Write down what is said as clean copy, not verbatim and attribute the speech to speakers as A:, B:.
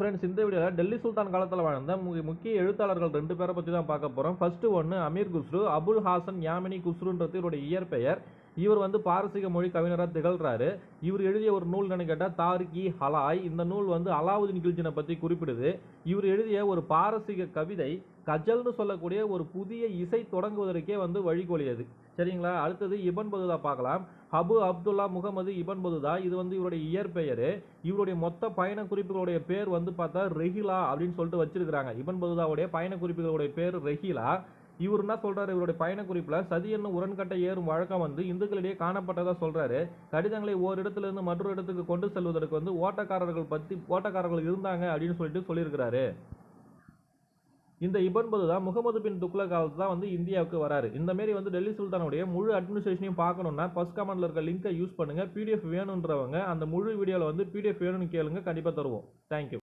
A: Friends, இந்த வீடியோவில் டெல்லி சுல்தான் காலத்தில் வாழ்ந்த முக்கிய எழுத்தாளர்கள் 2 பேரை பற்றி தான் பார்க்க போகிறோம். ஃபர்ஸ்ட் ஒன்று அமீர் குஸ்ரு. அபுல் ஹாசன் யாமினி குஸ்ருன்றது இவருடைய இயற்பெயர். இவர் பாரசீக மொழி கவிஞராக திகழ்றாரு. இவர் எழுதிய ஒரு நூல் கேட்டால் தாரிக்-இ ஹலாய். இந்த நூல் அலாவுதீன் கில்ஜினை பற்றி குறிப்பிடுது. இவர் எழுதிய ஒரு பாரசீக கவிதை கஜல்னு சொல்லக்கூடிய ஒரு புதிய இசை தொடங்குவதற்கே வழிகோலியது. சரிங்களா? அடுத்தது இபன் பதுதா பார்க்கலாம். அபு அப்துல்லா முகமது இபன் பதுதா. இது இவருடைய இயற்பெயர். இவருடைய மொத்த பயண குறிப்புகளுடைய பேர் பார்த்தா ரெஹிலா அப்படின்னு சொல்லிட்டு வச்சிருக்கிறாங்க. இபன் பதுதாவுடைய பயண குறிப்புகளுடைய பேர் ரெஹிலா. இவர் என்ன சொல்றாரு? இவருடைய பயண குறிப்பில் சதி என்னும் உடன்கட்டை ஏறும் வழக்கம் இந்துக்களிடையே காணப்பட்டதா சொல்றாரு. கடிதங்களை ஓரிடத்திலிருந்து மற்றொரு இடத்துக்கு கொண்டு செல்வதற்கு ஓட்டக்காரர்கள் இருந்தாங்க அப்படின்னு சொல்லியிருக்கிறாரு. இந்த இபன் பதுதா முகமது பின் துக்ளக் காலத்துல தான் இந்தியாவுக்கு வராரு. இந்த மாதிரி டெல்லி சுல்தானுடைய முழு அட்மினிஸ்ட்ரேஷனையும் பார்க்கணும்னா ஃபர்ஸ்ட் கமெண்ட்ல இருக்க லிங்கை யூஸ் பண்ணுங்க. PDF வேணுன்றவங்க அந்த முழு வீடியோவில் PDF வேணும்னு கேளுங்க, கண்டிப்பாக தருவோம். தேங்க்யூ.